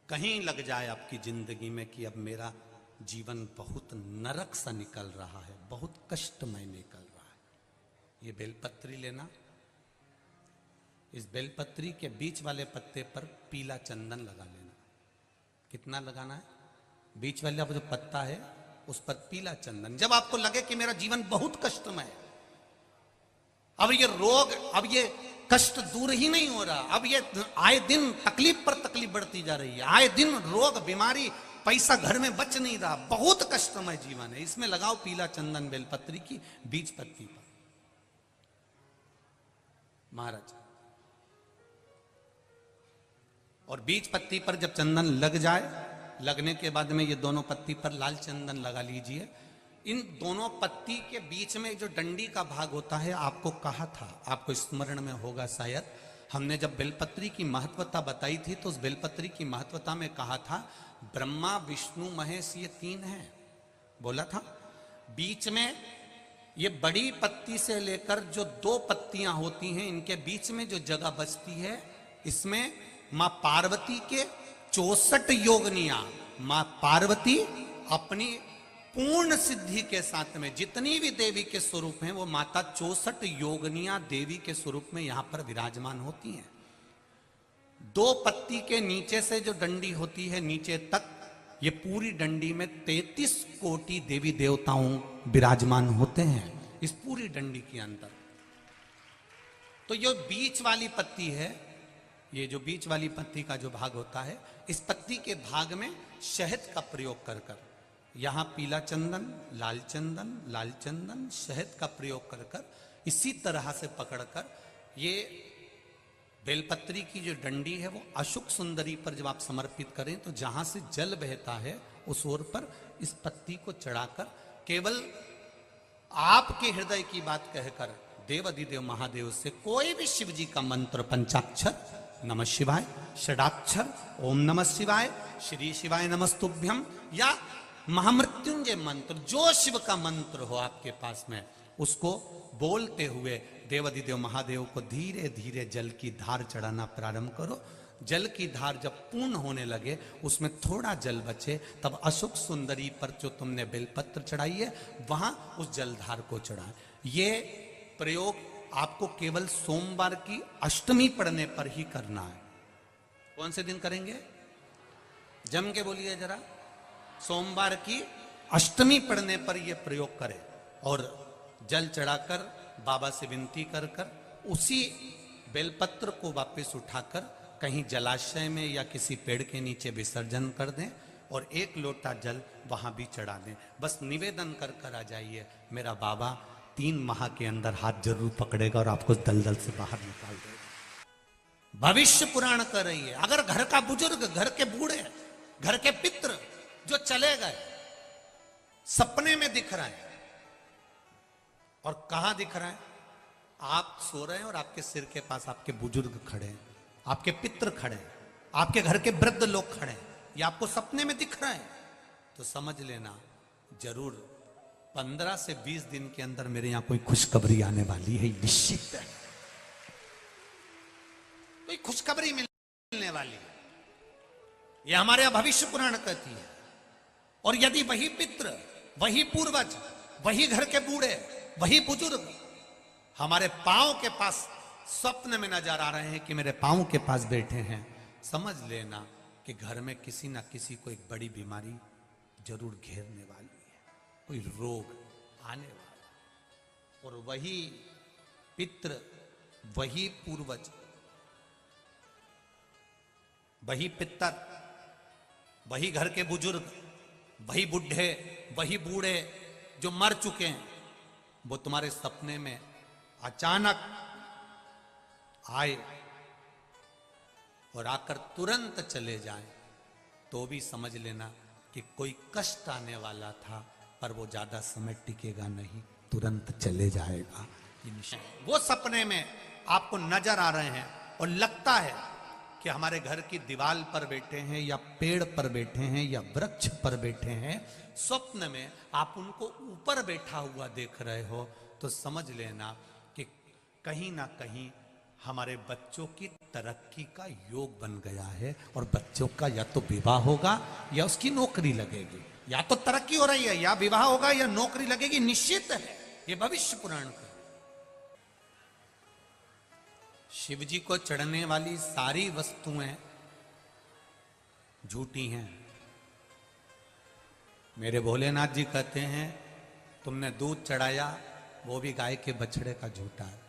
कहीं लग जाए आपकी जिंदगी में कि अब मेरा जीवन बहुत नरक सा निकल रहा है, बहुत कष्टमय निकल रहा है, ये बेलपत्री लेना। इस बेलपत्री के बीच वाले पत्ते पर पीला चंदन लगा लेना। कितना लगाना है? बीच वाला जो पत्ता है उस पर पीला चंदन। जब आपको लगे कि मेरा जीवन बहुत कष्टमय है, अब ये रोग, अब ये कष्ट दूर ही नहीं हो रहा, अब ये आए दिन तकलीफ पर तकलीफ बढ़ती जा रही है, आए दिन रोग बीमारी, पैसा घर में बच नहीं रहा, बहुत कष्टमय जीवन है, इसमें लगाओ पीला चंदन बेलपत्री की बीज पत्ती पर। महाराज, और बीज पत्ती पर जब चंदन लग जाए, लगने के बाद में ये दोनों पत्ती पर लाल चंदन लगा लीजिए। इन दोनों पत्ती के बीच में जो डंडी का भाग होता है, आपको कहा था, आपको स्मरण में होगा शायद, हमने जब बेलपत्री की महत्वता बताई थी तो उस बेलपत्री की महत्वता में कहा था ब्रह्मा विष्णु महेश ये तीन हैं, बोला था। बीच में ये बड़ी पत्ती से लेकर जो दो पत्तियां होती हैं, इनके बीच में जो जगह बचती है, इसमें मां पार्वती के 64 योगनियां, मां पार्वती अपनी पूर्ण सिद्धि के साथ में जितनी भी देवी के स्वरूप हैं, वो माता 64 योगनियां देवी के स्वरूप में यहां पर विराजमान होती हैं। दो पत्ती के नीचे से जो डंडी होती है नीचे तक, ये पूरी डंडी में 33 कोटि देवी देवताओं विराजमान होते हैं इस पूरी डंडी के अंदर। तो ये बीच वाली पत्ती है, ये जो बीच वाली पत्ती का जो भाग होता है, इस पत्ती के भाग में शहद का प्रयोग कर कर, यहां पीला चंदन, लाल चंदन, लाल चंदन, शहद का प्रयोग कर कर, इसी तरह से पकड़कर ये बेलपत्री की जो डंडी है वो अशुक सुंदरी पर जब आप समर्पित करें तो जहां से जल बहता है उस ओर पर इस पत्ती को चढ़ाकर केवल आपके हृदय की बात कहकर देवाधिदेव महादेव से कोई भी शिव जी का मंत्र, पंचाक्षर नमः शिवाय, षडाक्षर ओम नमः शिवाय, श्री शिवाय नमस्तुभ्यम, या महामृत्युंजय मंत्र, जो शिव का मंत्र हो आपके पास में, उसको बोलते हुए देवाधिदेव महादेव को धीरे धीरे जल की धार चढ़ाना प्रारंभ करो। जल की धार जब पूर्ण होने लगे, उसमें थोड़ा जल बचे, तब अशुक सुंदरी पर जो तुमने बेलपत्र चढ़ाई है वहां उस जलधार को चढ़ाए। ये प्रयोग आपको केवल सोमवार की अष्टमी पढ़ने पर ही करना है। कौन से दिन करेंगे? जम के बोलिए जरा। सोमवार की अष्टमी पढ़ने पर यह प्रयोग करें और जल चढ़ाकर बाबा से विनती कर कर उसी बेलपत्र को वापस उठाकर कहीं जलाशय में या किसी पेड़ के नीचे विसर्जन कर दें और एक लोटा जल वहां भी चढ़ा दें। बस निवेदन कर कर आ जाइए, मेरा बाबा 3 माह के अंदर हाथ जरूर पकड़ेगा और आपको दलदल से बाहर निकाल देगा। भविष्य पुराण कर रही है। अगर घर का बुजुर्ग, घर के बूढ़े, घर के पितृ जो चले गए, सपने में दिख रहा है, और कहां दिख रहा है? आप सो रहे हैं और आपके सिर के पास आपके बुजुर्ग खड़े हैं, आपके पितृ खड़े हैं, आपके घर के वृद्ध लोग खड़े हैं, ये आपको सपने में दिख रहा है, तो समझ लेना जरूर 15 से 20 दिन के अंदर मेरे यहां कोई खुशखबरी आने वाली है, निश्चित है कोई खुशखबरी मिलने वाली है। ये हमारे यहां भविष्य पुराण कहती है। और यदि वही पितृ, वही पूर्वज, वही घर के बूढ़े, वही बुजुर्ग हमारे पांव के पास स्वप्न में नजर आ रहे हैं कि मेरे पांव के पास बैठे हैं, समझ लेना कि घर में किसी ना किसी को एक बड़ी बीमारी जरूर घेरने वाली है, कोई रोग आने वाला। और वही पितृ, वही पूर्वज, वही पितर, वही घर के बुजुर्ग, वही बुढ़े, वही बूढ़े जो मर चुके हैं, वो तुम्हारे सपने में अचानक आए और आकर तुरंत चले जाएं, तो भी समझ लेना कि कोई कष्ट आने वाला था, पर वो ज्यादा समय टिकेगा नहीं, तुरंत चले जाएगा। वो सपने में आपको नजर आ रहे हैं और लगता है कि हमारे घर की दीवार पर बैठे हैं या पेड़ पर बैठे हैं या वृक्ष पर बैठे हैं, स्वप्न में आप उनको ऊपर बैठा हुआ देख रहे हो, तो समझ लेना कि कहीं ना कहीं हमारे बच्चों की तरक्की का योग बन गया है, और बच्चों का या तो विवाह होगा या उसकी नौकरी लगेगी, या तो तरक्की हो रही है या विवाह होगा या नौकरी लगेगी, निश्चित है। ये भविष्य पुराण का। शिव जी को चढ़ने वाली सारी वस्तुएं झूठी हैं। मेरे भोलेनाथ जी कहते हैं, तुमने दूध चढ़ाया वो भी गाय के बछड़े का झूठा है,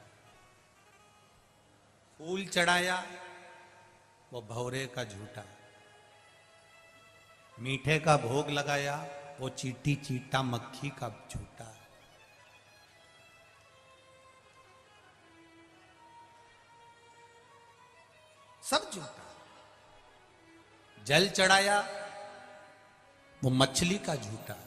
फूल चढ़ाया वो भौरे का झूठा है, मीठे का भोग लगाया वो चींटी चीटा मक्खी का झूठा है। सब झूठा। जल चढ़ाया वो मछली का झूठा है।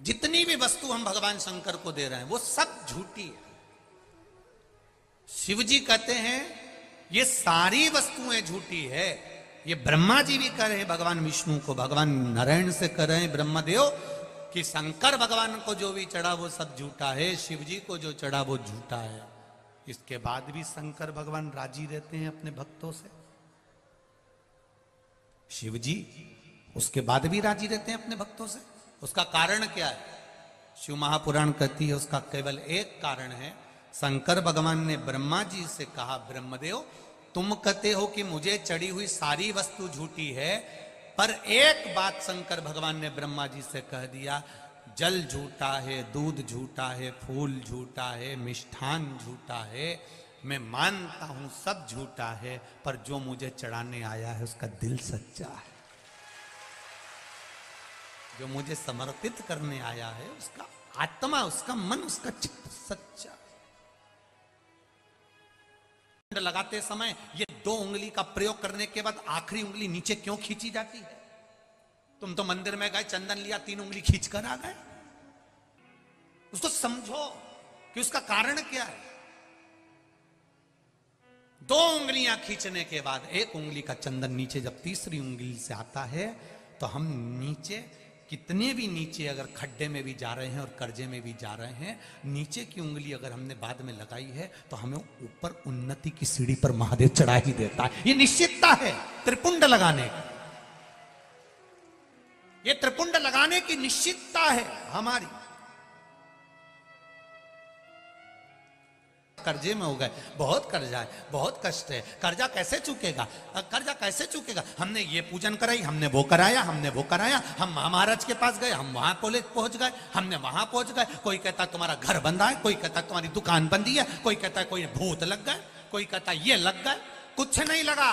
जितनी भी वस्तु हम भगवान शंकर को दे रहे हैं वो सब झूठी है। शिव जी कहते हैं ये सारी वस्तुएं झूठी है। ये ब्रह्मा जी भी कह रहे हैं भगवान विष्णु को, भगवान नारायण से कह रहे हैं ब्रह्मदेव कि शंकर भगवान को जो भी चढ़ा वो सब झूठा है, शिव जी को जो चढ़ा वो झूठा है। इसके बाद भी शंकर भगवान राजी रहते हैं अपने भक्तों से। शिव जी उसके बाद भी राजी रहते हैं अपने भक्तों से। उसका कारण क्या है? शिव महापुराण कहती है उसका केवल एक कारण है। शंकर भगवान ने ब्रह्मा जी से कहा, ब्रह्मदेव तुम कहते हो कि मुझे चढ़ी हुई सारी वस्तु झूठी है, पर एक बात शंकर भगवान ने ब्रह्मा जी से कह दिया, जल झूठा है, दूध झूठा है, फूल झूठा है, मिष्ठान झूठा है, मैं मानता हूं सब झूठा है, पर जो मुझे चढ़ाने आया है उसका दिल सच्चा है। जो मुझे समर्पित करने आया है उसका आत्मा, उसका मन, उसका चित्त सच्चा। लगाते समय ये 2 उंगली का प्रयोग करने के बाद आखिरी उंगली नीचे क्यों खींची जाती है? तुम तो मंदिर में गए, चंदन लिया, 3 उंगली खींच कर आ गए। उसको समझो कि उसका कारण क्या है। 2 उंगलियां खींचने के बाद 1 उंगली का चंदन नीचे जब तीसरी उंगली से आता है तो हम नीचे, कितने भी नीचे अगर खड्डे में भी जा रहे हैं और कर्जे में भी जा रहे हैं, नीचे की उंगली अगर हमने बाद में लगाई है तो हमें ऊपर उन्नति की सीढ़ी पर महादेव चढ़ा ही देता है। ये निश्चितता है त्रिपुंड लगाने की। ये त्रिपुंड लगाने की निश्चितता है हमारी। कर्जे में हो गए, बहुत कर्जा है, बहुत कष्ट है, कर्जा कैसे चुकेगा, कर्जा कैसे चुकेगा? हमने ये पूजन कराई, हमने वो कराया, हमने वो कराया, हम महाराज के पास गए, हम वहां कॉलेज पहुंच गए, हमने वहां पहुंच गए, कोई कहता तुम्हारा घर बंधा है, कोई कहता तुम्हारी दुकान बंदी है, कोई कहता कोई भूत लग गए, कोई कहता ये लग गए। कुछ नहीं लगा,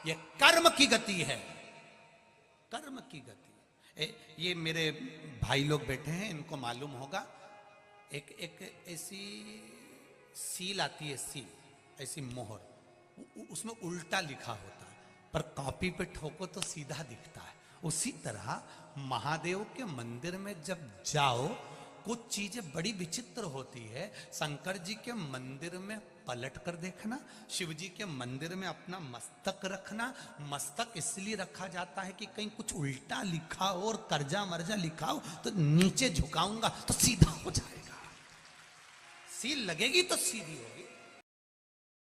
ये कर्म की गति है, कर्म की गति। ये मेरे भाई लोग बैठे हैं, इनको मालूम होगा, एक ऐसी सील आती है, सील ऐसी मोहर, उसमें उल्टा लिखा होता है, पर कॉपी पे ठोको तो सीधा दिखता है। उसी तरह महादेव के मंदिर में जब जाओ कुछ चीजें बड़ी विचित्र होती है। शंकर जी के मंदिर में पलट कर देखना, शिव जी के मंदिर में अपना मस्तक रखना। मस्तक इसलिए रखा जाता है कि कहीं कुछ उल्टा लिखा हो और कर्जा मर्जा लिखा हो तो नीचे झुकाऊंगा तो सीधा हो जाएगा, सील लगेगी तो सीधी होगी।